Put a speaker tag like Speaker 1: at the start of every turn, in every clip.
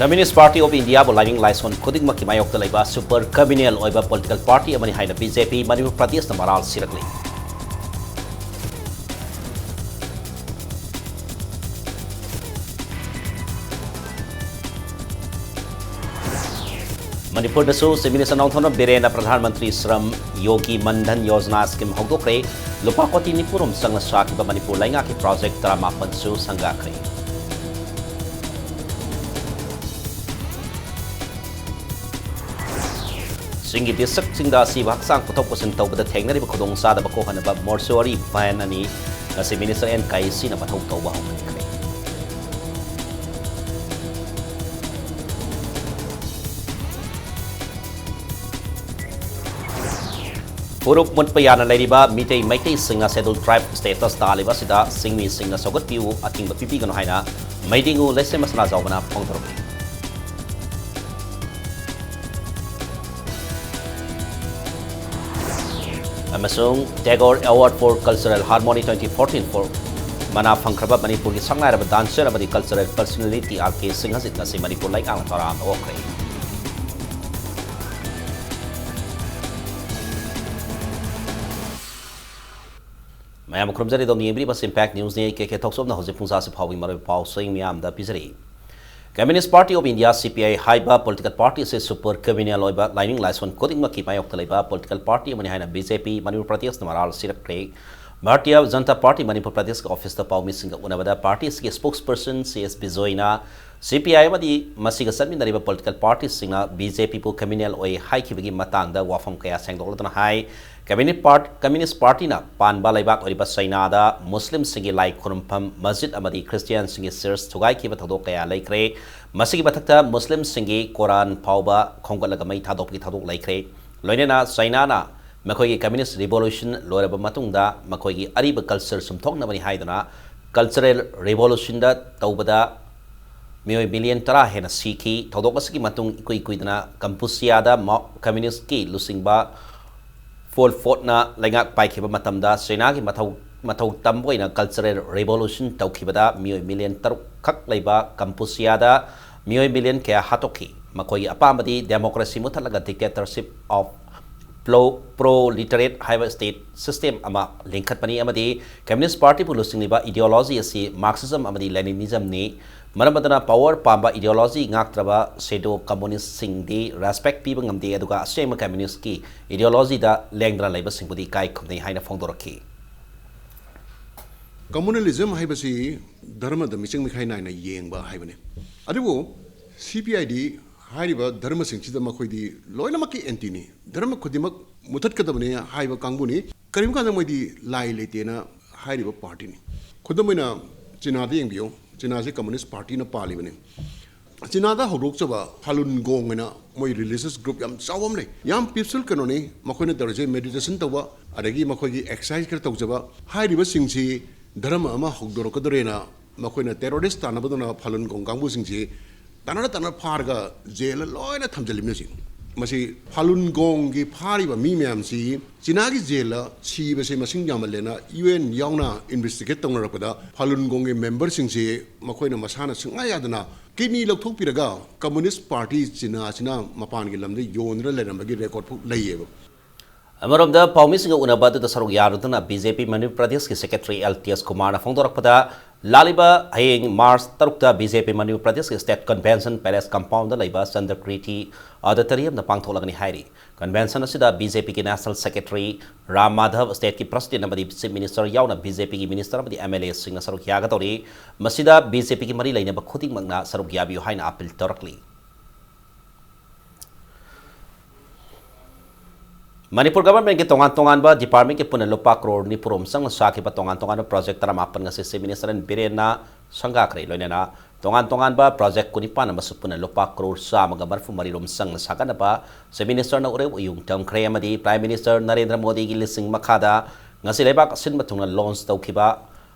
Speaker 1: Communist Party of India bu lining license khuding makki mayok talaiba super communal oiba political party amani haina BJP Manipur Pradesh na maral sirakli. Manipur dasu seminasa nauthono birena Pradhan Mantri Shram Yogi Mandhan Yojana scheme hogdokre lupa koti nipurum sangna sakiba Manipur lainga ki project taramapan su sangakre. Singi district singda si baksang putok pusin tau bada thengna riba khodong sa da bako hanaba mortuary van ani si minister en kai si na pathau tau ba hong kre. Puruk mun payana lairiba mitei maitai singa scheduled tribe status taliba sida singmi singa sogot piu ating ba pipi gano haina maidingu lese masna zawbana phongthorok. Amasung Tagore Award for Cultural Harmony 2014 for Mana Phangraba Manipur ki sangnai raba dancer abadi cultural personality RK Singh hasit na si Manipur like ang taram okre. Mayam krumjari dom yebri bas impact news ne ke thoksom na hoje phungsa se phawi maro pau soing miam da pizari. Communist Party of India CPI haiba political party se super communal oiba lining license coding maki mayok talaiba political party mani haina BJP Manipur Pradesh na maral sirakre. Bharatiya Janata Party Manipur Pradesh office ta pau missing unabada party ki spokesperson CS Bijoyna CPI madi masiga sanmin nariba political party singa BJP pu communal oi hai khibagi matang da wafam kaya sengdolna hai Communist Party na panba laibak oriba China da Muslim singi lai khurumpham masjid amadi Christian singi church thugai ki bathadok kaya laikre masigi bathakta Muslim singi Quran phauba khongkalaga mai thadok ki thadok laikre loinena China na makhoi ki communist revolution loraba matungda makhoi ki ariba culture sumthokna bani haidana cultural revolution da taubada Miyoi billion tara hena siki thodok asiki matung ikui dana Campuchia da communist ki lusingba Full fort na lengak pai khiba matamda China ki mathau tamboi na cultural revolution taukhibada miyoi million taruk khak leiba Campuchia da miyoi million kaya hatoki makoi apamadi democracy muthalaga dictatorship of proletariat high state system ama linkhat pani amadi Communist Party pu lusingniba ideology asi Marxism amadi Leninism ni Maramadana power pamba ideology ngaktraba sedo communist singdi respect piba ngamde aduga asema communist ki ideology da lengdra laiba singbudi kai khumnei haina phongdoraki
Speaker 2: communalism haibasi dharma da miching mikhai nai na yengba haibane adubu CPID haiba dharma singchi da makhoi di loina maki antini dharma khodimak mutat kadabne haiba kangbu ni karim kan moi di lai lete na haiba party ni khodamoina china da yengbiyo China se Communist Party na pali bane China da horok chaba halun gong na moi religious group yam chawam le yam peaceful kanoni makhoi na darje meditation tawa adagi makhoi gi exercise kar tawjaba hairiba singsi dharma ama hogdoro kadore na makhoi na terrorist tanabadona halun gong kangbu singsi tanana pharga jail loina thamjalim si masi halun gong gi phariba mi myam si China gi jail chi base masing yamalena UN yauna investigate tongna rakada halun gong gi member singsi makoina masana singa yadana kini lokthok piraga Communist Party China mapan gi lamde yonra leramagi record phu layeba
Speaker 1: Amaramda paumisinga unabadu da saruk yarudana BJP Manipur Pradesh ki secretary LTS Kumar na phongdorakpada laliba hayeng March tarukta BJP Manipur Pradesh ki state convention palace compound da laiba Sandakriti auditorium na pangtholagani hairi convention asida BJP ki national secretary Ram Madhav state ki president amadi chief minister yauna BJP ki minister amadi MLA singa saruk yagadori masida BJP ki mari laina ba khuding magna saruk yabiu haina appeal torakli Manipur government ke tongan ba department ke puna lupa crore ni purum sang sa ke tongan project tara mapan nga si minister en birena sangga kre loinena tongan ba project kuni pana masuk puna lupa crore sa magabar fu marirum sang sa kana ba si minister na ure yung tam kre amadi prime minister Narendra Modi gi lising makada nga si lebak sin matungna launch tau kiba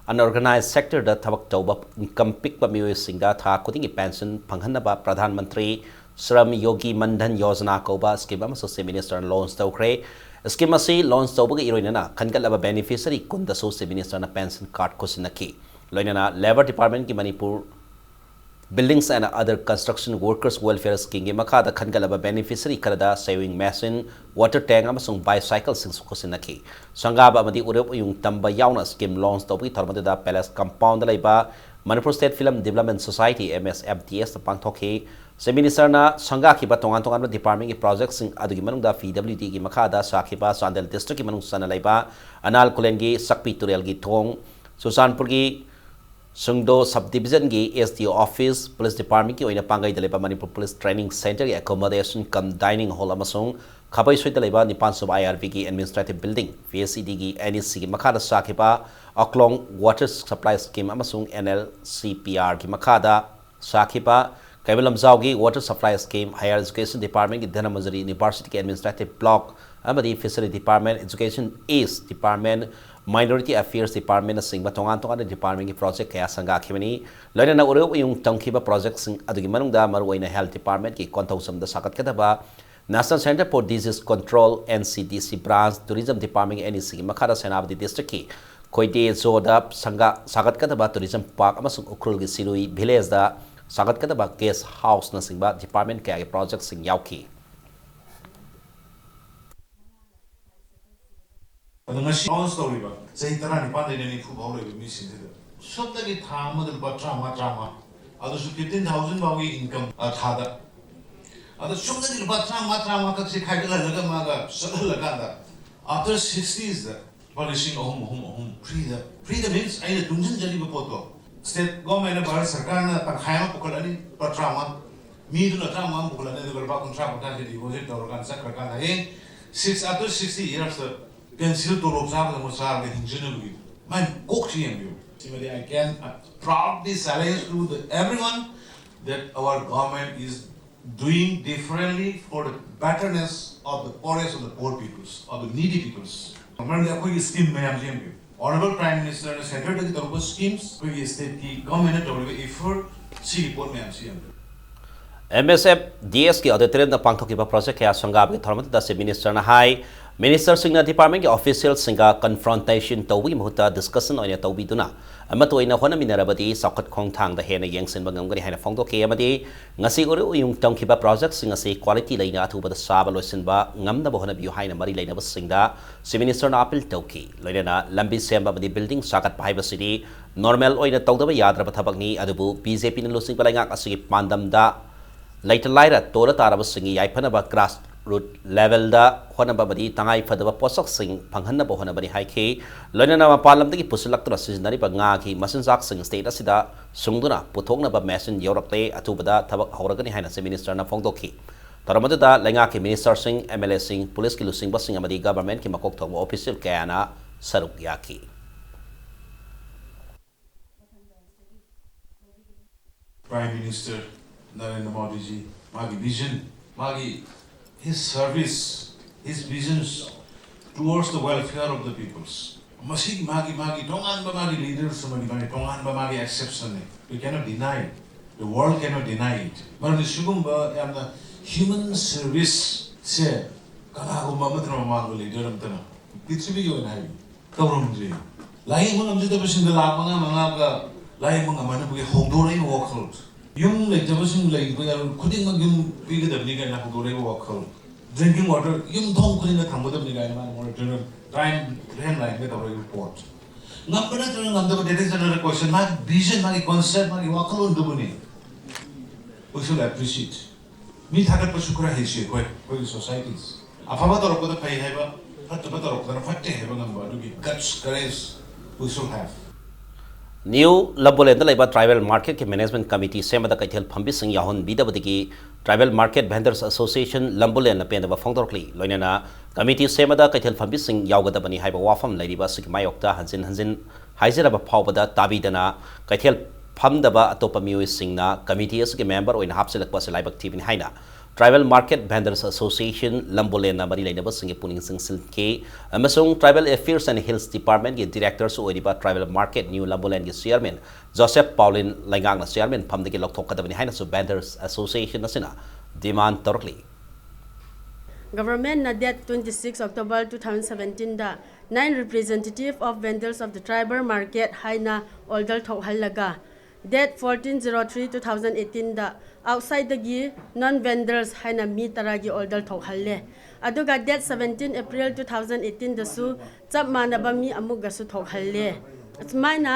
Speaker 1: unorganized sector da thabak tauba kampik pa miyo singda tha kuting pension phanghanna ba Pradhan Mantri Shram Yogi Mandhan Yojana koba scheme amaso se minister launch tawkre scheme asi launch tawbaga iroinana khangalaba beneficiary kunda so se minister na pension card ko sinaki loinana labor department ki Manipur Buildings and other construction workers welfare scheme makada khangalaba beneficiary karada saving machine, water tank amasung bicycle sing sukosinaki. Sangaba amadi urep yung tamba yauna scheme launch topi tharmadada palace compound laiba Manipur State Film Development Society MSFDS the pangthoki se minister na sangha ki ba tongan department ki projects sing adugi manungda PWD ki makada sakhiba Sandel district ki manung sana laiba anal kulengi sakpi turel gi thong Susanpur ki Sungdo subdivision ki SDO office police department ki oina pangai daleba Manipur Police Training Center ki accommodation cum dining hall amasung khabai soi daleba nipan sub IRV ki administrative building VSED ki NEC ki makada sakhiba Aklong water supply scheme amasung NLCPR ki makada sakhiba Kaibalam Zawgi water supply scheme higher education department ki Dhanamajari University ki administrative block amadi fishery department education east department Minority Affairs Department sing batongan tongan department ki project kaya sangga khimani loina na uro yung tangkhiba project sing adugi manungda maruwaina health department ki konthosam da sakat kadaba National Center for Disease Control NCDC branch tourism department NEC makada senabadi district ki koide zoda sangga sakat kadaba tourism park amasung ukrul gi silui village da sakat kadaba guest house na singba department kaya project sing yauki
Speaker 3: ngasi launch tawriba sei tarani pandai ni phu bawle mi sin de sobda ki thama de drama adu su 15000 bawi income thada adu sobda ki drama ka se khai la laga ma ga sal laga da after 60s the polishing home free the means ai dunjin jali ba poto state government na bharat sarkar na ta khayama pokolani drama mi du na drama pokolani de ba contract ka de deposit tor kan sakra ka hai 6 after 60 years pencil to rob sa mo sa the engineer man cook you similarly I can proudly say to everyone that our government is doing differently for the betterness of the poorest of the poor peoples of the needy peoples among the koi scheme mayam jam honorable prime minister ne center the tarbo schemes koi state ki government ne effort si report mayam si
Speaker 1: MSF DS ki auditorium na pangthoki ba project kaya sangab ki tharmat da se minister na hai Minister Singh Department ki official singa confrontation tawi muhta discussion oina tawi duna amato ina hona minarabadi sakat khong thang da hena yengsin bangam gari haina phongdo ke amadi ngasi uru yung tangkiba project singa se quality laina athuba da saba loisin ba ngamna ba hona biu haina mari laina ba singda se minister na appeal tauki loina na lambi semba badi building sakat pai ba city normal oina tawda ba yadra ba thabak ni adubu BJP na losing ba laingak asigi pandam da laita laira tora tara ba singi yaifana ba grass root level da hona babadi tangai fadaba posok sing panghanna bo hona bani haike loina na mapalam dagi pusulak tra siznari ba nga ki masinjak sing state asida sungduna puthokna ba machine yorakte atubada thabak hauragani haina se minister na phongdoki taramada da lenga ki minister sing MLA sing police ki lusing ba sing amadi government ki makok thok official kayana saruk yaki
Speaker 3: Prime Minister Narendra Modi ji magi vision magi his service, his visions towards the welfare of the peoples. Masig magi tongan ba magi leaders magi tongan ba magi exception. We cannot deny it. The world cannot deny it. But the sugum ba amna human service se kana ko mamatra mama leader amtana. Pitsubi yo nai. Kabrum ji. Lai mo amji da basin da lag mga ga lai mo amana bu hongdo rai walk out. Yung like jabasing like kuding mag yung bigger the bigger na hongdo rai walk out. Drinking water, yung dong ko na thambo da bigay naman mo to try and plan like that our report. Ngam na to ngam da that is another question. Mag vision, mag concept, mag wakalo ndo ni. We should appreciate. Mi thagat pa shukra hesi ko societies. Afama to ro ko da pai heba, hat to ro ko da fatte heba ngam ba do guts courage we should have.
Speaker 1: New Labolen Laiba Tribal Market Management Committee Semada Kaitel Pambising Yahon Bidabadi Tribal Market Vendors Association Lambulen La Penda Fongdorkli Loinana Committee Semada Kaitel Pambising Yagadabani Haiba Wafam Lady Basik Mayokta Hansin Haizeraba Paubada Tabidana Kaitel Pamdaba Atopa Mui Singna Committee as a member or in Hapsilak was a live active in Haina Tribal Market Vendors Association Lambulen Marilena Singapuning Sing K Amasung Tribal Affairs and Hills Department get directors or Tribal Market New Lambulen Chairman Joseph Pauline Langang Chairman Pamdiki Loktoka behind us Vendors Association Nasina demand Torkli.
Speaker 4: Government na date 26 October 2017 da 9 representative of vendors of the tribal market haina oldal thok halaga date 14/03/2018 da outside the gi non vendors haina mi taragi order thokhalle aduga date 17 April 2018 da su chap manaba mi amuga su thokhalle achmaina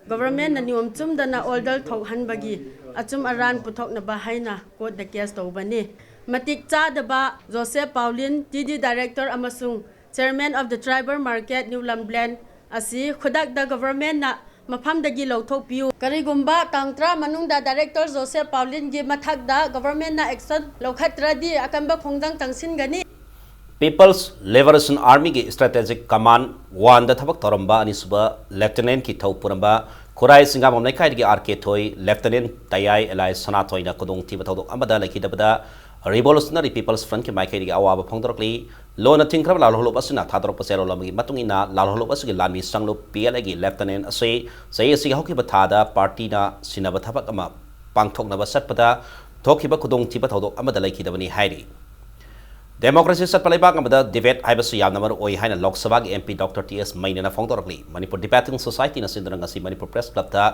Speaker 4: government na niom chum da na order thokhan bagi achum aran puthok na ba haina court the case tobani matik cha da ba Joseph Paulin TD director amasung chairman of the tribal market New Lamblend asi khudak da government na mafam dagi lauthok piu karigumba tangtra manungda director Joseph Paulin gi mathak da government na action lokhatra di akamba khongjang tangsin gani
Speaker 1: People's Liberation Army की Strategic Command वन द थबक तोरंबा अनिसुबा lieutenant की थौ पुरंबा खुराई सिंगा ममनै खाइ की आरके थोई लेफ्टिनेंट तयाई एलाई सना थोइना कुदोंग थि बथौ अमदा लखिदबदा Revolutionary People's Front की माइकै की अवाब फोंदरकली लोन थिंख्रब लालहोलो बसना थादरक पसेरो लमगी मतुंगिना लालहोलो बसगी लानी संगलो PLA की लेफ्टिनेंट असे सही सि हौकी बथादा पार्टी ना सिनब थबक अमा पांगथोकनब सटपदा थोखिब कुदोंग थि बथौ अमदा लखिदबनी हाइरी Democracy Satpalibak amada debate haibasi yamnamar oi haina Lok Sabha ki MP Dr. T.S. Mainana phongdorkli Manipur Debating Society na sindranga si Manipur Press Club ta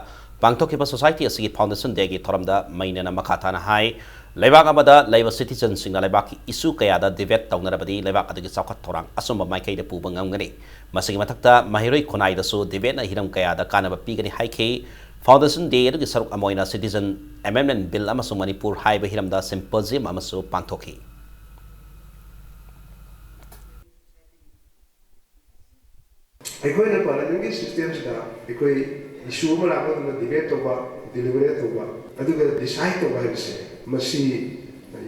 Speaker 1: pangthokiba society asigi foundation day gi thoramda Mainana makhathana hai leibak amada leiba citizen singna leibak ki issue kaya da debate tawnarabadi leibak adagi chawkhat thorang asumba maikai da puba ngamgani masigi mathakta mahiroi khonai da su debate na hiram kaya da kanaba pigani haike foundation day adagi saruk amoina citizen amendment bill amasung Manipur haiba hiramda symposium amasu pangthoki
Speaker 5: ꯑꯩꯈꯣꯏꯅ ꯄꯥꯔꯂꯤꯌꯥꯃꯦꯟꯒꯤ ꯁꯤꯁꯇꯦꯝꯁꯤꯗ ꯑꯩꯈꯣꯏ ꯏꯁꯨ ꯑꯃ ꯂꯥꯛꯄ ꯃꯇꯝꯗ debate ꯇꯧꯕ ꯗꯤꯂꯤꯕꯔꯦꯠ ꯇꯧꯕ ꯑꯗꯨꯒ design ꯇꯧꯕ ꯍꯥꯏꯕꯁꯦ ꯃꯁꯤ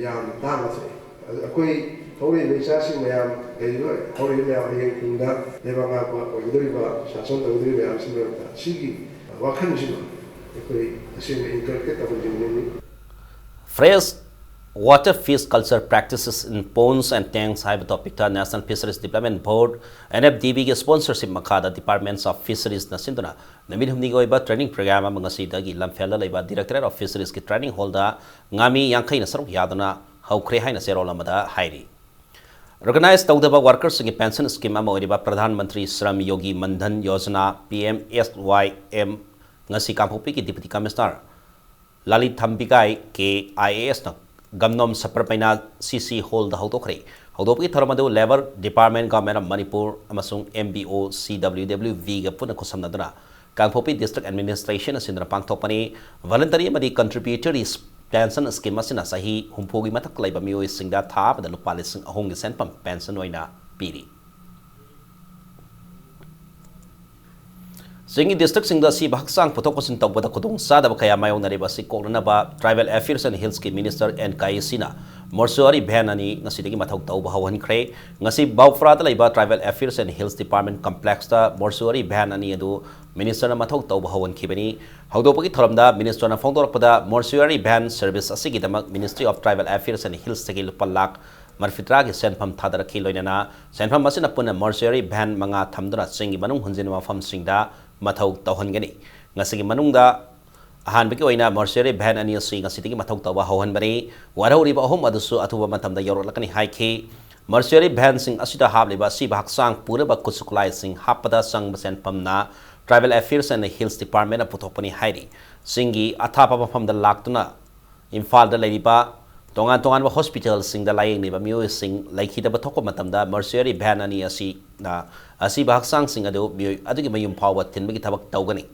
Speaker 5: ꯌꯥꯝꯅ ꯇꯥꯡꯅ ꯊꯣꯛꯏ ꯑꯩꯈꯣꯏ ꯍꯧꯔꯛꯏꯕ ꯏꯆꯥꯁꯤꯡ ꯃꯌꯥꯝ ꯂꯩꯔꯤꯕ ꯍꯧꯔꯛꯏꯕ ꯃꯌꯥꯝ ꯍꯌꯦꯡ ꯇꯨꯡꯗ ꯂꯩꯕꯥꯛ ꯉꯥꯛꯄ ꯑꯣꯏꯒꯗꯧꯔꯤꯕ ꯁꯥꯁꯟ ꯇꯧꯒꯗꯧꯔꯤꯕ ꯃꯌꯥꯝꯁꯤꯡ ꯃꯔꯛꯇ ꯁꯤꯒꯤ ꯋꯥꯈꯜꯁꯤꯃ ꯑꯩꯈꯣꯏ ꯇꯁꯦꯡꯅ ꯏꯟꯀꯜꯀꯦꯠ ꯇꯧꯍꯟꯅꯤꯡꯕꯅꯤ
Speaker 1: Fresh water fish culture practices in ponds and tanks have topic ta National Fisheries Development Board NFDB ge sponsorship makada Departments of Fisheries na sinduna namit humni go iba training program amang asida gi lamphela leiba Directorate of Fisheries ki training hall da ngami yankai na saruk yaduna haukhre haina serol amada hairi Organized tawdaba workers ki pension scheme ama oriba Pradhan Mantri Shram Yogi Mandhan Yojana PMSYM ngasi kampupi ki Deputy Commissioner Lalit Thambikai ke IAS na Gamnom Saprapaina CC Hall the Hotokre. Hodopi Tharamadu Labor Department Government of Manipur Amasung MBO CWWV Gapuna Kosamnadana. Kangpopi District Administration Sindra Pangtopani Voluntary Madi Contributory Pension Scheme Masina Sahi Humpogi Mataklaiba Mio Singda Tab the Lupalis Hongi Senpam Pension Oina Piri. Singi district singda si bahaksang putokosin tagbada kudung sada bakaya mayo na riba si Kolana ba Tribal Affairs and Hills ki Minister NK Sina Mortuary Bhanani ngasidagi mathaw taw bahawan kre ngasi bawfra ta laiba Tribal Affairs and Hills Department Complex ta Mortuary Bhanani adu Minister na mathaw taw bahawan kibani hawdopagi thoramda Minister na phongdorpada Mortuary Ban Service asigi damak Ministry of Tribal Affairs and Hills tagi lupalak Marfitra ki senpam thadara kiloinana senpam masina puna Mortuary Ban manga thamdura singi manung hunjin mafam singda Mathaw tawhangani ngasigi manungda ahanbiki oina mortuary ban ani asi ngasitigi mathaw tawa hawan bari warahuri ba hom adusu athuba matamda yorolakani haike mortuary ban sing asida habliba si bahaksang pura ba kusuklai sing hapada sang basen pamna Tribal Affairs and Hills Department a puthokpani hairi singi athapa mafamda laktuna Imphal da laiba tongan ba hospital sing da layeng ni ba mio sing laikhida ba thokko matamda mortuary ban ani asi na asi bahaksang sing adu adugi mayum phawa tinbagi thabak tawgani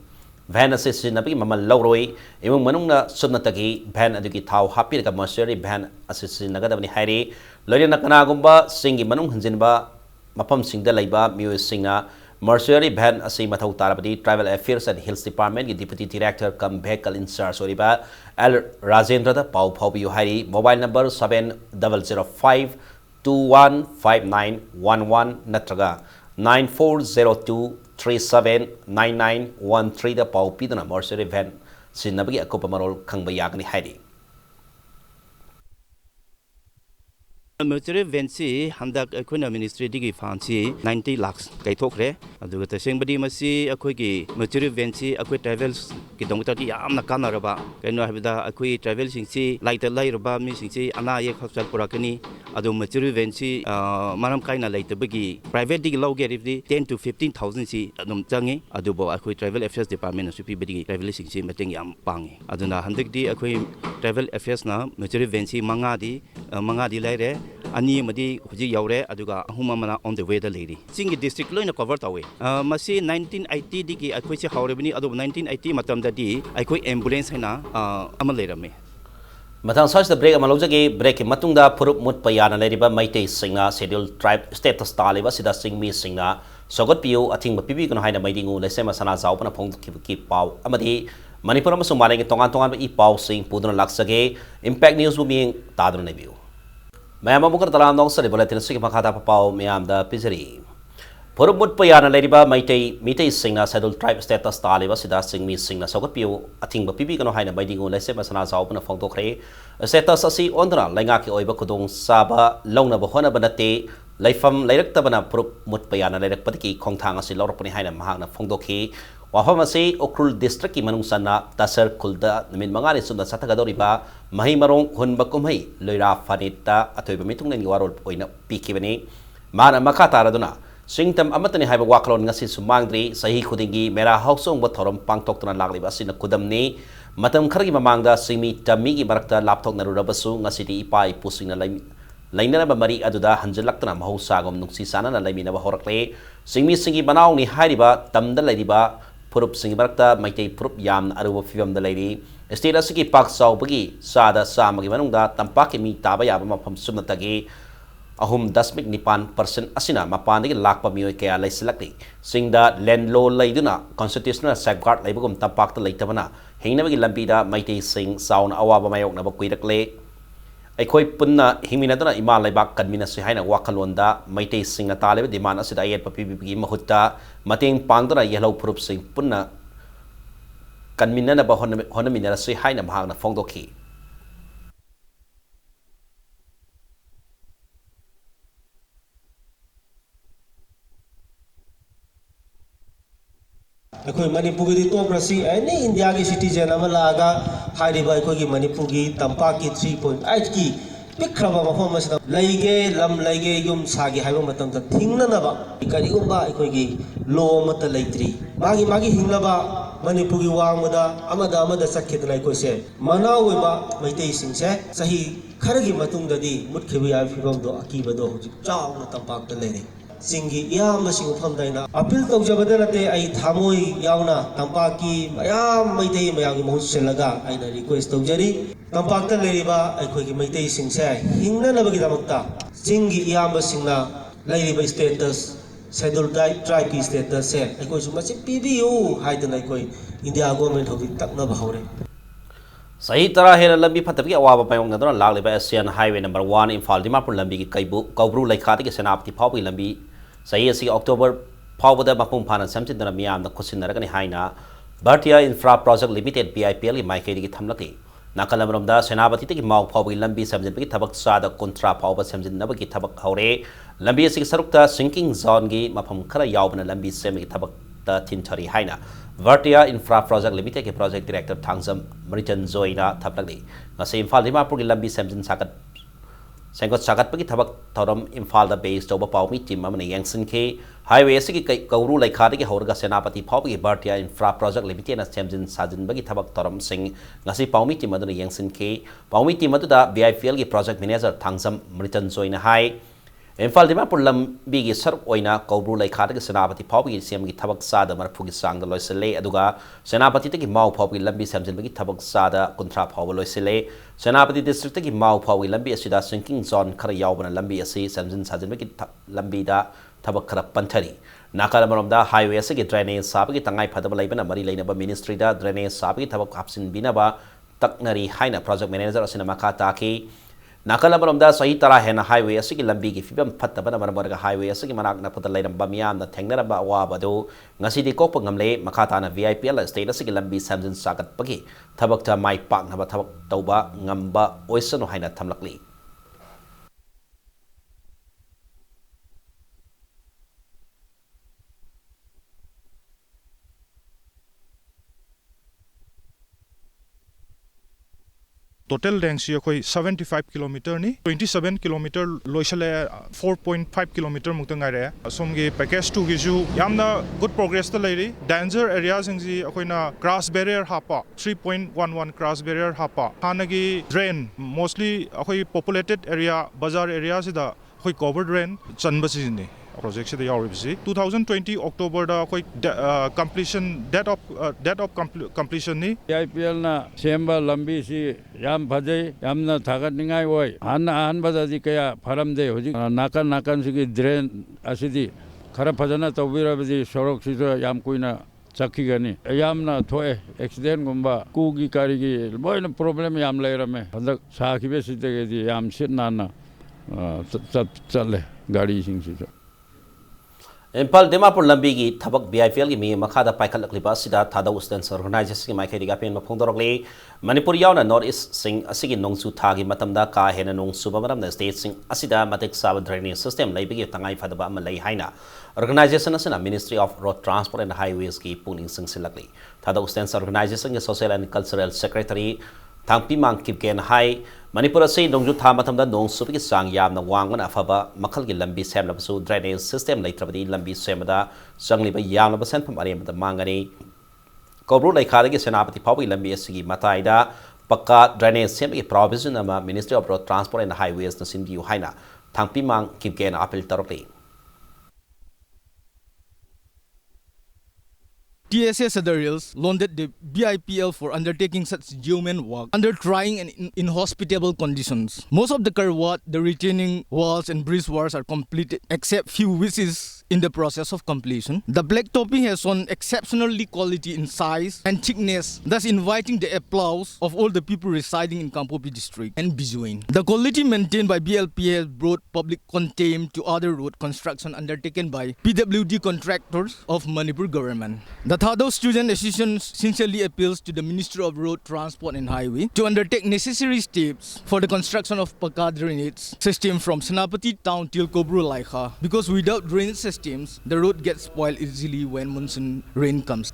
Speaker 1: van ase sinabagi mamal lawroi emong manungna subnatagi van adugi thaw hapirga mortuary van ase sinagadabani hairi loina kana gumba singi manung hanjinba mapam singda laiba mio singna mortuary van ase mathaw tarabadi Tribal Affairs and Hills Department ki Deputy Director come vehicle in charge oriba L Rajendra da pau phaubi hairi mobile number 7005 215911 natraga 9402379913 da pau pidana mortuary van sinabagi akopa marol khangba yagni hairi
Speaker 6: Military Vency, Handak Equina Ministry Digi Fancy, 90 lakhs, Kaitokre, Aduga Sing Masi, a quickie, Military Vency, a quick travels, Kidongati, Amna Kanaraba, Kano Habida, a quick travels in sea, like the light about missing sea, Anaya Hostel Purakani, Adu Military Vency, Manam Kaina later biggie, private dig low get if the 10 to 15,000 sea, Adum Tangi, Adubo, a quick travel affairs department, and Supi Bidi, traveling sea, Mating Yam Pangi. Aduna Handik di, a quick travel affairs now, Military Vency, Mangadi Lare. Ani madi huji yaure aduga ahuma mana on the way the lady singi district loina cover tawe masi 1980 digi akoi se haurebini adu 1980 matam da di akoi ambulance haina amal lerame
Speaker 1: Matang size the break amalojagi break matungda purup mut payana leriba maite singa scheduled tribe status taliba sida singmi singa sogot piu ating pipi kono haina maidingu lesema sana zaupana phong ki pau amadi Manipur amasung malengi tongan i pau sing puduna laksage impact news bu ming tadrun nebiu Mayam mukar talam dong sari boleh tinasuk makata papau mayam da pizeri. Purubut payana leriba mitei singna scheduled tribe status taliba sida singmi singna sogot piu ating ba pipi kono haina baidingu lese masana zaupana phong tokre status asi ondra lenga ki oiba kudong saba longna bahona banate laifam lairak bana purup mut payana lairak patiki khongthang asi lorpani haina mahakna phong dokhi Wafam asi Okrul district ki manung sana tasar kulda namin mangani sunda satagadoriba mahi marong hunba kumhay loira fanita atoy bamitung nang warol oina pikibani mana makata raduna singtam amatani haiba waklon ngasi sumangdri sahi khudingi mera hausong bothorom pangtok tunan lagliba sina kudamni matam khargi mamangda singmi tammi gi marakta laptok narurabasu ngasi di ipai pusingna lainana ba mari aduda hanjalaktana mahusagom nungsi sana na laimina ba horakle singmi singi banaw ni hariba tamda laiba Purup singi barakta maitei purup yam aruba fibam da lady state asiki pak saw bagi sada samagi manungda tampaki mi taba yaba mafam sumnatagi ahum 10.9% asina mapandagi lakpa miyoy kaya laisilakti singda land law laiduna constitutional safeguard laibagum tampakta laitabana hingnabagi lambida maitei sing sauna awaba mayok na bakuirakle Aikoi punna himinadana ima laibak kadmina si haina wakalonda maitei singna taleba demand asida ayat papibi mahutta mateng pangdana yellow purup sing punna kadmina na ba honamina si haina mahagna fongdoki
Speaker 7: Akoi Manipur di tokrasi any India ki citizen amalaga hariba akoi ki Manipur ki tampa ki 3.8 ki pikraba mafam masna laige lam laige yum sagi haiba matam ta thingna na ba kari umba akoi ki law mata laitri magi hinglaba Manipur ki wangmada amada sakhidna akoi se manawi ba maitei singse sahi kharagi matung dadi mutkhibi ya phibam do akiba do chaw na tampak ta lere Singi yam masing ufam daina apil tau jabadana te ai thamoi yauna tampaki mayam maitei mayang mo selaga ai na request tau jari tampakta leriba ai khoi ki maitei singse hingna na bagi damakta singi yam masingna leriba status scheduled tribe ki status se ai khoi suma se pbu haidana ai khoi India government hobi takna bahore
Speaker 1: Sahi tara hera lambi phatabgi awaba payong nadona lagliba Asian Highway number 1 Imphal Dimapur lambi ki kaubru laikhati ki senapti phawbi lambi sahi asi October phawbada mapung phana samchidana miyamna khusinaragani haina Bhartiya Infra Project Limited BIPL ki maikedi ki thamlaki nakalamromda senapati ki maw phawbi lambi samjinbagi thabak sada kontra phawba samjinabagi thabak haure lambi asi sarukta sinking zone gi mafam khara yawbana lambi semgi thabak ta thinthari haina Bhartiya Infra Project Limited ke project director Thangzam Maritan Zoina thaplakdi ngase Imphal Dimapur ki lambi samjin sakat Senggot sagat pagi thabak thoram Imphal da base toba pawmi team amane yangsin ke highway asigi kauru laikhadi ki horga senapati phawbi Bhartiya Infra Project Limited na samjin sajin bagi thabak thoram sing ngasi pawmi team aduna yangsin ke pawmi team adu da BIPL ki project manager Thangzam Maritan Zoina hai Imphal Dimapur lambi gi sarp oina kaubru laikhadi ki senapati phawbi sem gi thabak sada marphu gi sang da loisele aduga senapati te ki mau phawbi lambi samjin bagi thabak sada kontra phawba loisele Senapati district ki mau phawi lambi asida sinking zone khara yawbana lambi asi samjin sajin bagi lambi da thabak khara panthari nakala maromda highway asigi drainage sabagi tangai phadaba laibana mari lainaba ministry da drainage sabagi thabak hapsin binaba taknari haina project manager asina makha taki nakala maromda sahi tara hena highway asigi lambi gi fibam phattabana marga highway asigi manak na phada lairamba miyam na thengnaraba awaba do ngasi di kokpa ngamle makha tana VIPL state asigi lambi samjin sagat pagi thabak ta mai pak na thabak tauba ngamba oisano haina thamlakli
Speaker 8: total length si akhoi 75 kilometer ni 27 kilometer loisale 4.5 kilometer mukta ngai re asomgi package 2 gi ju yamna good progress ta leiri danger areas singji akoina grass barrier hapa 3.11 grass barrier hapa hanagi drain mostly akhoi populated area bazar area sida akhoi covered drain chanbasi ni project se yaw ribsi 2020 October da akhoi completion date of completion ni
Speaker 9: IPL na semba lambi si yam phajai yamna thagat ningai oi an bada ji kaya pharam de hoji nakan si drain asidi khara phajana tawbira bi sorok si yam kuina chakhi gani yamna thoe accident gumba ku gi kari gi boina problem yam leirame handak sa khibe si de gi yam sit na challe gari sing si
Speaker 1: Impal Dimapur Lambigi Tabak BIPL gi mi makada paikal akliba sida thada Western organizers gi maikhe diga pen mapong dorokle Manipur yauna North East sing asigi nongsu thagi matamda ka hena nong subamaram na state sing asida matek sab drainage system laibigi tangai phadaba am lai haina organization asina Ministry of Road Transport and Highways gi puning sing silakli thada Western organization gi social and cultural secretary Thangpi mang kipken hai Manipur se nongju tha matamda nong subi sang yam na wangman afaba makal gi lambi sem la su drainage system laitrabadi lambi semada sangli ba yam la sen pam arem da mangani kobru lai khada gi senapati phawi lambi asigi mataida pakka drainage sem gi provision ama Ministry of Road Transport and Highways na sindiu haina Thangpi mang kipken apel tarokli
Speaker 10: TSS Adarials lauded the BIPL for undertaking such geoman work under trying and inhospitable conditions. Most of the Karwat, the retaining walls and breezewalls are completed except few which is in the process of completion. The black topping has shown exceptionally quality in size and thickness, thus inviting the applause of all the people residing in Kampopi district and Bijuin. The quality maintained by BLP has brought public contempt to other road construction undertaken by PWD contractors of Manipur government. The Thado Student Association sincerely appeals to the Ministry of Road Transport and Highway to undertake necessary steps for the construction of Paka drainage system from Senapati town till Kobru Laikha, because without drainage systems, the road gets spoiled easily when monsoon rain comes.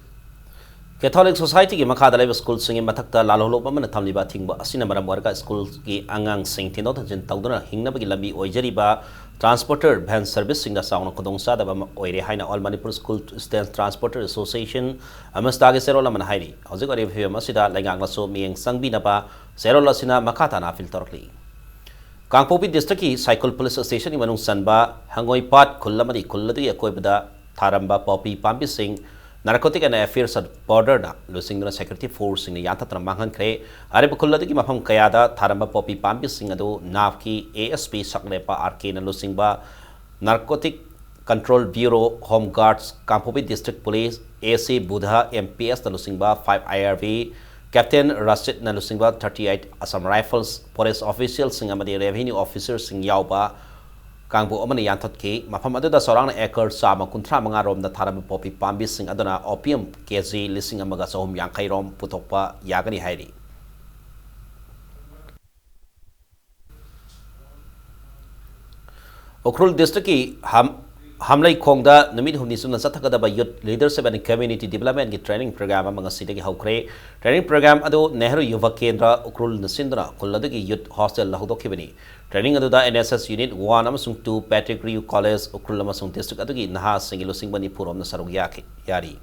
Speaker 1: Catholic Society ki makada leba school singi mathakta lalolo ba mana thamliba thingba asina maram warga school ki angang sing thino thajin tawduna hingna bagi lambi oijari ba transporter van service singa sauna kodong sa da ba oire haina all Manipur school student transporter association amasta ge serola man hairi hojik ore phema masida laingang la so mieng sangbi na ba serola sina makata na filterli Kangpopi district ki cycle police station ni manung sanba hangoi pat khullamadi khulladi akoibada tharamba popi pambi sing Narcotic and Affairs at Border na losing the security force in the Yantatra Mangan Kre, Arabkuladi Mapam Kayada, Taramba Popi Pampi Singado, Navki, ASP Saklepa Arcane losing ba Narcotic Control Bureau, Home Guards, Kampopi District Police, AC Buddha, MPS the losing ba 5 IRV, Captain Rashid na losing ba 38 Assam Rifles, Police Officials Singamadi Revenue Officers Sing Yauba, Kangbu Omani Yantot Ki, Mapamadu da Sorang Eker Sama Kuntra Mangarom the Tarama Popi Pambi Sing Adona Opium KZ Lising Amagasom Yankairom Putopa Yagani Hairi. Okrul District Hamlay Kongda, Namid Hunisuna Satakada by Youth Leadership and Community Development Training Program among a city Haukre, Training Program Ado Nehru Yuva Kendra, Okrul Nasindra, Kuladagi Youth Hostel Lahodokibini. Training adu da NSS Unit 1 amasung 2 Patrick Riu College Okrul amasung District adugi naha singilo sing Manipur om na sarug yari.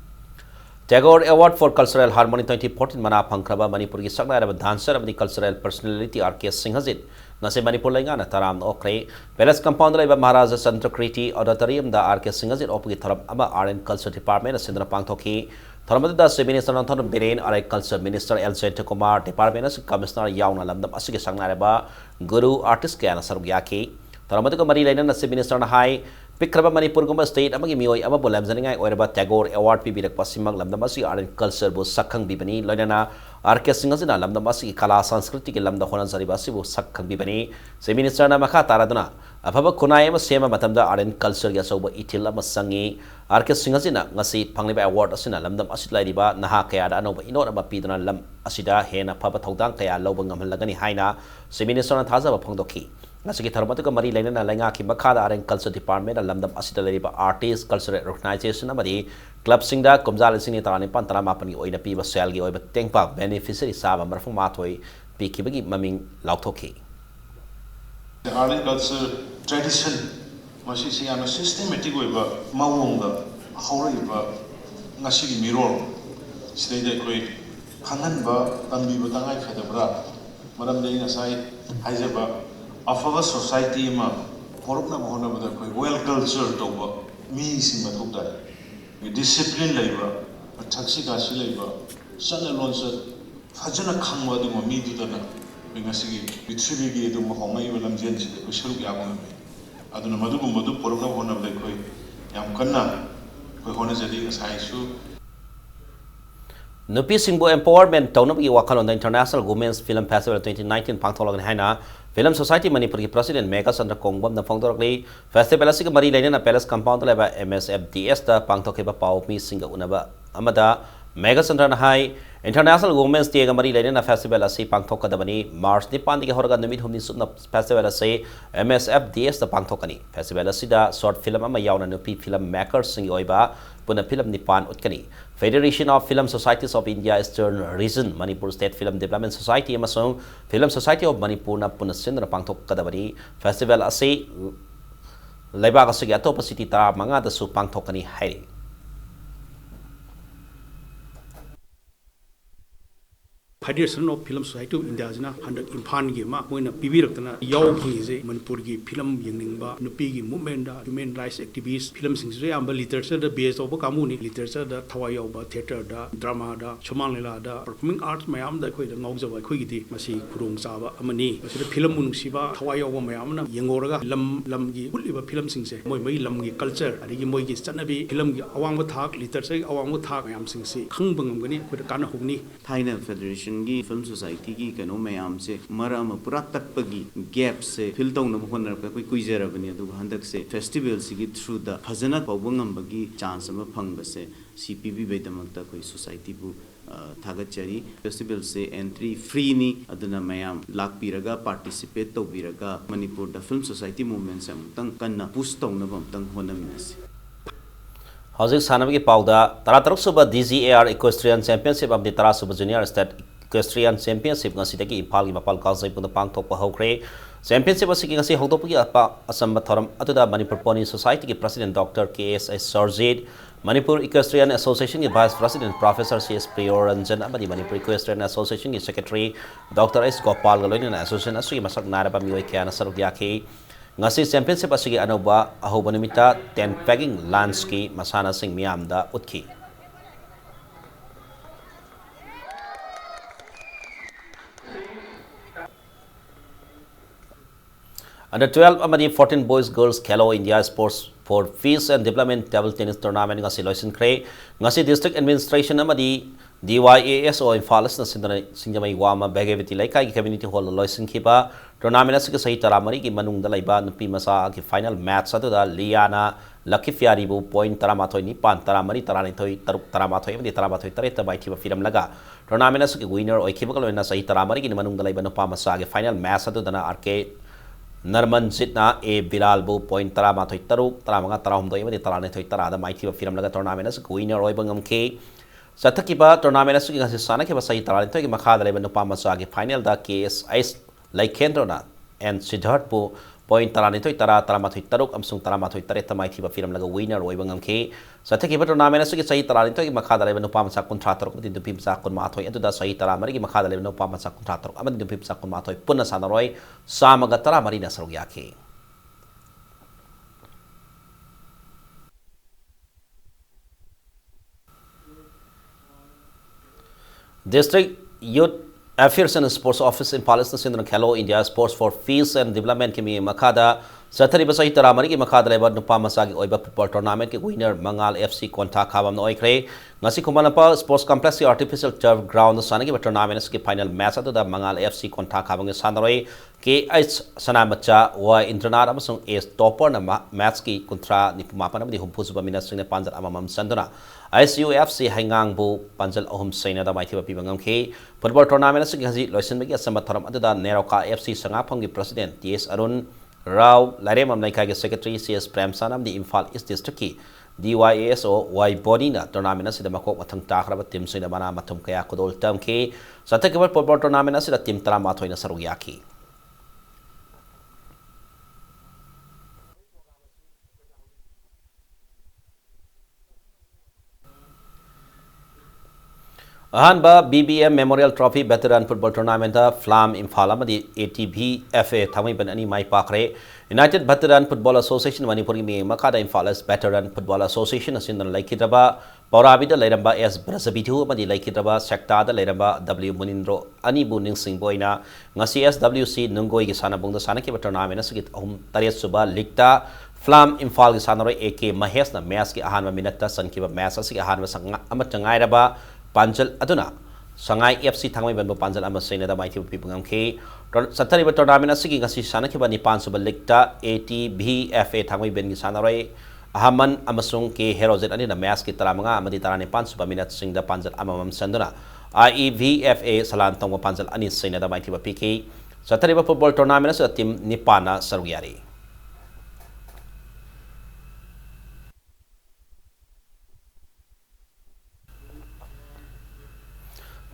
Speaker 1: Tagore Award for Cultural Harmony 2014 mana pangkraba Manipur gi sakna araba dancer amani cultural personality RK Singh Hazit nase Manipur lainga na taram okre Palace Compound laiba Maharaja Chandra Kriti Auditorium da RK Singh Hazit opgi tharam ama Art and Culture Department asindra pangthoki Tharamadu da Minister Nanthon Biren Art Culture Minister L. Kumar Department as Commissioner Yauna Lamdam asigi sakna araba Guru Artist kaya na sarug yaki Tharamadu ka mari laina na Minister na hai Pikraba Manipur Gumba State amagi mioi ama bolam zaningai oiraba Tagore Award pibirak pasimang lamdamasi Art and Culture bo sakhang bibani loinana RK Singhazina lamdamasi kala sanskriti ke lamda honan saribasi bo sakhang bibani se minister na makha taraduna afaba kunai ama sema matamda Art and Culture ya soba itil ama sangi RK Singhazina ngasi pangliba award asina lamdam asit lairiba naha kaya da anoba inor ama pidana lam asida hena phaba thodang kaya loba ngamhalagani haina se minister na thaza ba phangdoki Nasiki Tharmatuka Mari Lena Langa Kimakada Art and Culture Department and Lamdam Asitaliba Artists Cultural Organization Amadi Club Singda Kumzal Sini Tarani Pantara Mapani Oida Piba Selgi Oiba Tengpa Beneficiary Saba Marfum Matoi ꯄꯤꯈꯤꯕꯒꯤ ꯃꯃꯤꯡ ꯂꯥꯎꯊꯣꯛꯈꯤ꯫
Speaker 3: The art and culture tradition masisi yana systematic oiba mawonga hawriba ngasigi mirror sidai koi khanganba tambiba tangai khadabra maram dei ngasai haijaba afaga society ma horukna mohona bada koi well culture toba mi sing mathukda discipline leiba thaksi kasi leiba sana lonsa fajana khangwa du mi du dana ngasigi bithribigi du mohongai balam jen si ushuru ya gong aduna madu madu porokna hona bada koi yam kanna koi hona jadi ngasai su
Speaker 1: Nupi Singbo Empowerment Taunabagi Wakalon International Women's Film Festival 2019 Pangtholog Haina Film Society Manipur President Mega Sandra Kongbam the Fongdorli Festival Asik Mari Lane Palace Compound Leba MSFDS the Pangtokeba Pau Mi Singa Unaba Amada Mega Sandra High International Women's Day Mari Lane Festival Asi Pangtoka Dabani March Nipandi Horga Numit Humni Suna Festival Asi MSFDS the Pangtokani Festival Asida short film Amayauna Nupi film makers Sing Oiba Puna film Nipan Utkani Federation of Film Societies of India Eastern Region Manipur State Film Development Society Amasung Film Society of Manipur na Punasindra Pangtok Kadabani Festival Asi Lebaga Sige Atopa City Tara Manga da Su Pangtokani Hari
Speaker 11: Federation of Film Society of India jina handak impan gi ma moina pibirakna yaw phangi je Manipur gi film yengningba nupi gi movement da human rights activists film sing je amba literature da base of kamu ni literature da thawai yaw ba theater da drama da chaman lela da performing arts mayam da khoi da ngawjawa khoi gi di masi kurung chaba amani masi film unungsi ba thawai yaw ba mayam na yengoraga lam gi uliba film sing je moi lam gi culture ari gi moi gi chanabi film gi awang ba thak literature gi awang ba thak mayam sing se khangbangam gani khoi da kana hugni
Speaker 6: Thailand Federation की film society की कनो मैम से मरम पूरा तकपगी gap से fill तौन होनर कोई कुइजरबनी अदु हंदक से फेस्टिवल सिगी थ्रू द फजना पौबंगंबगी चांस अमा फंगबसे सीपीबी बेदमक्ता कोई सोसाइटी बु थागचरी फेस्टिवल से एंट्री फ्री नी अदुना मैम लाकपीरगा पार्टिसिपेट तौबीरगा Manipur the film society movement से अमतंग कन्ना पुश तौनबमतंग होनमिनसी
Speaker 1: Hauzik Sanabagi Pauda Tarataruk Suba DGAR Equestrian Championship of the Tarasuba Junior State Equestrian Championship Nasidaki Impal Mapal Kausai Punda Pangtokpa Hokre Championship Asiki Ngasi Hoktopugi Apa Asamba Thoram Atuda Manipur Pony Society ki President Dr. KSI Sarjid Manipur Equestrian Association ki Vice President Professor CS Priyoranjan Amadi Manipur Equestrian Association ki Secretary Dr. S Gopal Galoin Association Asui Masak Naraba Mioi Kiana Sarugyaki Ngasi championship asigi anoba ahoba numita 10 pegging lance ki masana sing miam da utki Under 12 amadi 14 boys girls Khelo India Sports for Peace and Development Table Tennis Tournament ngasi loisin kre ngasi district administration amadi DYAS o Infalas na sinjamai wama Begaviti Laikai community hall loisin khiba tournament asigi sahi taramari ki manung da laiba nupi masa ki final match atuda Liana Lucky Fiari bu point taramathoi ni pan taramari taranithoi taruk taramathoi amadi taramathoi tareta bai thiba film laga tournament asigi winner oi khiba kaloina sahi taramari ki manung da laiba nupa masa ki final match atuda na RK Narman Zitna A Bilal bu point taramathoi taruk taramanga tarahumdoi amadi taranithoi tarada mai thiba film laga tournament asigi winner oi bangam ke Satakiba tournament asigi ngasi sana ke basai taranithoi ki makha da laiba nupa masa ki final da KSI Laikendrona and Siddharth bu point taranithoi tara taramathoi taruk amsung taramathoi tareta mai thiba film laga winner oi bangam ke Satakiba tournament asigi sai taranithoi ki makha da laiba nupa masa kuntra taruk amadi nupi masa kun mathoi atuda sai taramari ki makha da laiba nupa masa kuntra taruk amadi nupi masa kun mathoi punna sanaroi samaga taramari na sarugyaki District Youth Affairs and Sports Office in Palestine Sindra Khelo India Sports for Peace and Development Kimi Makada Satari Basai Taramari ki Makada Leba Nupa Masagi Oiba Football Tournament ki winner Mangal FC Konta Khabam Noikre Ngasi Kumanapa Sports Complex ki Artificial Turf Ground Sanagi Tournament ki final match atu da Mangal FC Konta Khabam ki Sanaroi KH Sanamacha wa Indranar amasung ace topper na match ki kontra Nipumapa na humpusuba minasring na panjat amamam sanduna ICUFC hangang bu panjal ahum saina da maithiba pibangam ke football tournament asigi haji loisin bagi asama tharam adu da Neroka FC sangapang ki president TS Arun Rao Larem Amnaikai ki secretary CS Prem Sanam di Imphal East District ki DYAS o Y Body na tournament asida makok mathang takraba team sina mana mathum kaya kudol tamki satakibal football tournament asida team tara mathoy na sarug yaki. Ahanba BBM Memorial Trophy Veteran Football Tournament Flam Imphal amadi ATB FA thamai ban ani mai pakre United Veteran Football Association Manipuri mi makada Imphal as Veteran Football Association asin laikidaba Paurabida Lairamba S Brazabitu amadi laikidaba Sekta da Lairamba W Munindro ani bu ningsing boina ngasi SWC nungoi gi sana bungda sana ki tournament asigit tariat suba ligta Flam Imphal gi sanaroi AK Mahesh na match ki ahanba minute sankiba match asigi ahanba sanga amatngai raba Panjal aduna sangai FC thangmai banbo panjal ama saina da maiti pi pangam ke satari ba tournament asigi ngasi sana ki bani pan subal likta ATBFA thangmai ben gi sanaroi ahaman amasung ke herozet ani na match ki taramanga amadi tarane pan suba minute sing da panjal amamam sanduna IEVFA salan tongwa panjal ani saina da maiti pi ke satari ba football tournament sa team nipana saruyari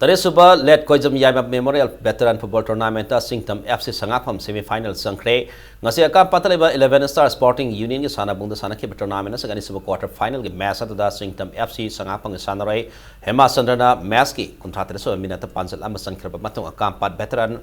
Speaker 1: Taresuba led Koijam Yama Memorial Veteran Football Tournament Singtam FC Sangapam semi-final sangkre ngasi akam pataleba 11 Star Sporting Union ki sana bungda sana ki tournament sagani suba quarter final ki match atuda Singtam FC Sangapam ki sana rai Hema Sandrana match ki kuntra taresuba minata panjal ama sangkre matung akam pat veteran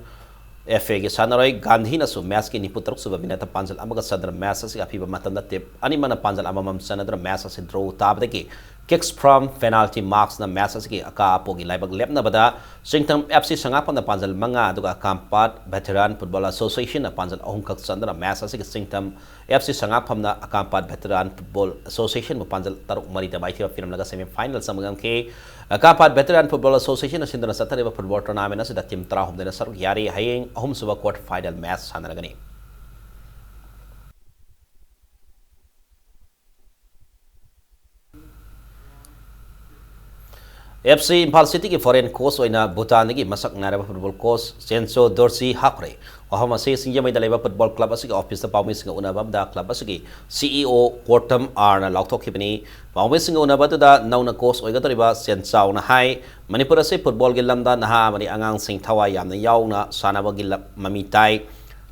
Speaker 1: FA ki sana rai Gandhi na su match ki niputaruk suba minata panjal ama ka sadra match si apiba matanda tip ani mana panjal ama mam sanadra match si draw tabde ki kicks from penalty marks na match asigi aka apogi laibag lepna bada Singtam FC Sangapam na panjal manga aduga kampat Veteran Football Association na panjal ahum kak sandra match asigi Singtam FC Sangapam na akampat Veteran Football Association mo panjal taruk mari da baiti film laga semi final samagam ke akampat Veteran Football Association na sindana satare ba football tournament na sida team tra hum dena saruk yari hayeng ahum suba quarter final match sanaragani FC Imphal City ki foreign coach oina Bhutan ki masak naraba football coach Senso Dorsi Hakre ohama se singjamai daleba football club asigi office ta pawmi singa unaba da club asigi CEO Kortam R na laukthok khibani pawmi singa unaba da nauna coach oiga toriba Sensau na hai Manipur ase football gi lamda naha mani angang sing thawai yamna yauna sanaba gi mami tai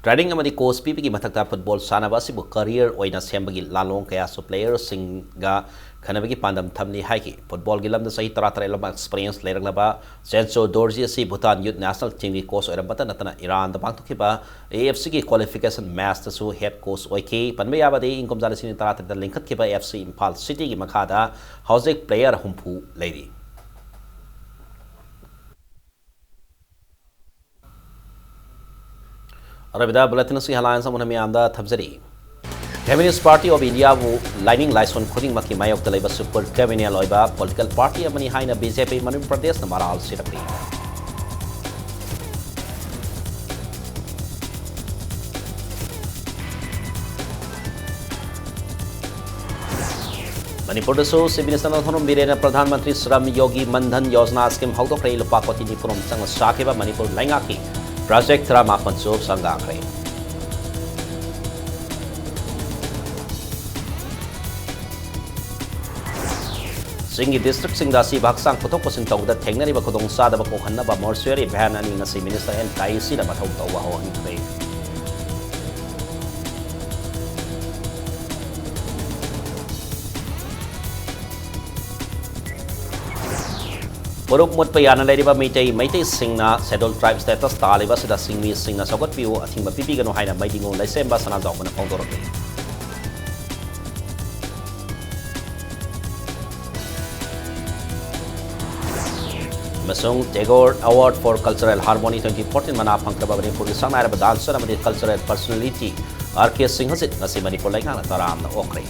Speaker 1: training amadi coach pipi ki mathakta football sanaba sibu career oina sembagi lalong kaya so player singa Kanabagi pandam thamni haiki football gilam na sahi tara lama experience lerang laba Senso Dorji si Bhutan Youth National Team ki coach oram bata natana Iran da bang thukiba AFC ki qualification match ta su head coach oiki panmaya bade income jala sin tara da linkat kiba AFC Imphal City ki makhada housing player humpu lady Arabida bulletin si halan sa munami amda thabjari Communist Party of India wo lining license khuding maki mayok talaiba super criminal loiba political party amani haina BJP Manipur Pradesh na maral sirapri Manipur so Minister na thonom birena Pradhan Mantri Shram Yogi Mandhan Yojana scheme hauto krei lupa koti ni purom sang sakeba Manipur lainga ki project trama panso sanga krei Singi district sing dasi baksang putok pasin tau da tengna riba kodong sada ba kokhanna ba mortuary ban ani ngasi minister en kaisi da bathau tau wa hawang krei Porok mot payana lai riba meitai singna scheduled tribe status taliba sida singmi singna sogot piu athingba pipi gano haina maidingo laisemba sana jaw bana pongdorok Masung Tagore Award for Cultural Harmony 2014 mana pangkraba Manipur ki sangai ba dancer amadi cultural personality RK Singh hasit ngasi Manipur lai ngana taram na okre